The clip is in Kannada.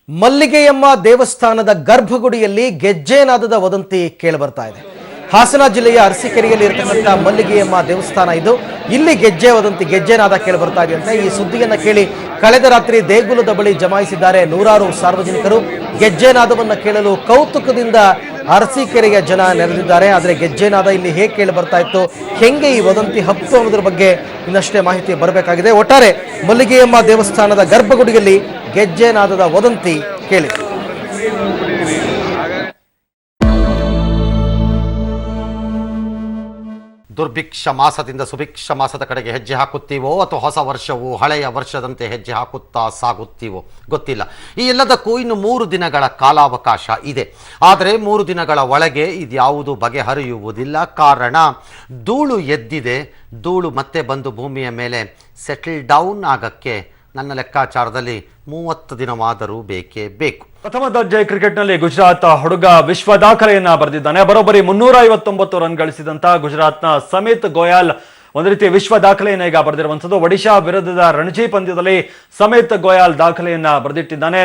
ಮಲ್ಲಿಗೆಯಮ್ಮ ದೇವಸ್ಥಾನದ ಗರ್ಭಗುಡಿಯಲ್ಲಿ ಗೆಜ್ಜೆನಾದದ ವದಂತಿ ಕೇಳಿಬರ್ತಾ ಇದೆ. ಹಾಸನ ಜಿಲ್ಲೆಯ ಅರಸೀಕೆರೆಯಲ್ಲಿ ಇರತಕ್ಕಂಥ ಮಲ್ಲಿಗೆಯಮ್ಮ ದೇವಸ್ಥಾನ ಇದು. ಇಲ್ಲಿ ಗೆಜ್ಜೆನಾದ ಕೇಳಿಬರ್ತಾ ಇದೆ ಅಂತ ಈ ಸುದ್ದಿಯನ್ನ ಕೇಳಿ ಕಳೆದ ರಾತ್ರಿ ದೇಗುಲದ ಬಳಿ ಜಮಾಯಿಸಿದ್ದಾರೆ ನೂರಾರು ಸಾರ್ವಜನಿಕರು. ಗೆಜ್ಜೆನಾದವನ್ನ ಕೇಳಲು ಕೌತುಕದಿಂದ ಅರಸೀಕೆರೆಯ ಜನ ನೆರೆದಿದ್ದಾರೆ. ಆದರೆ ಗೆಜ್ಜೆನಾದ ಇಲ್ಲಿ ಹೇಗೆ ಕೇಳಿ ಬರ್ತಾ ಇತ್ತು, ಹೆಂಗೆ ಈ ವದಂತಿ ಹತ್ತು ಅನ್ನೋದ್ರ ಬಗ್ಗೆ ಇನ್ನಷ್ಟೇ ಮಾಹಿತಿ ಬರಬೇಕಾಗಿದೆ. ಒಟ್ಟಾರೆ ಮಲ್ಲಿಗೆಯಮ್ಮ ದೇವಸ್ಥಾನದ ಗರ್ಭಗುಡಿಯಲ್ಲಿ ಗೆಜ್ಜೆನಾದದ ವದಂತಿ ಕೇಳಿ. ದುರ್ಭಿಕ್ಷ ಮಾಸದಿಂದ ಸುಭಿಕ್ಷ ಮಾಸದ ಕಡೆಗೆ ಹೆಜ್ಜೆ ಹಾಕುತ್ತೀವೋ ಅಥವಾ ಹೊಸ ವರ್ಷವು ಹಳೆಯ ವರ್ಷದಂತೆ ಹೆಜ್ಜೆ ಹಾಕುತ್ತಾ ಸಾಗುತ್ತೀವೋ ಗೊತ್ತಿಲ್ಲ. ಈ ಎಲ್ಲದಕ್ಕೂ ಇನ್ನು 3 ದಿನಗಳ ಕಾಲಾವಕಾಶ ಇದೆ. ಆದರೆ 3 ದಿನಗಳ ಒಳಗೆ ಇದ್ಯಾವುದು ಬಗೆಹರಿಯುವುದಿಲ್ಲ. ಕಾರಣ ಧೂಳು ಎದ್ದಿದೆ. ಧೂಳು ಮತ್ತೆ ಬಂದು ಭೂಮಿಯ ಮೇಲೆ ಸೆಟಲ್ ಡೌನ್ ಆಗಕ್ಕೆ ನನ್ನ ಲೆಕ್ಕಾಚಾರದಲ್ಲಿ 30 ದಿನವಾದರೂ ಬೇಕೇ ಬೇಕು. ಪ್ರಥಮ ದರ್ಜೆ ಕ್ರಿಕೆಟ್ನಲ್ಲಿ ಗುಜರಾತ್ ಹುಡುಗ ವಿಶ್ವ ದಾಖಲೆಯನ್ನ ಬರೆದಿದ್ದಾನೆ. ಬರೋಬ್ಬರಿ 359 ರನ್ ಗಳಿಸಿದಂತ ಗುಜರಾತ್ನ ಸಮಿತ್ ಗೋಯಲ್ ಒಂದು ರೀತಿ ವಿಶ್ವ ದಾಖಲೆಯನ್ನ ಈಗ ಬರೆದಿರುವಂತದ್ದು. ಒಡಿಶಾ ವಿರುದ್ಧದ ರಣಜಿ ಪಂದ್ಯದಲ್ಲಿ ಸಮಿತ್ ಗೋಯಲ್ ದಾಖಲೆಯನ್ನ ಬರೆದಿಟ್ಟಿದ್ದಾನೆ.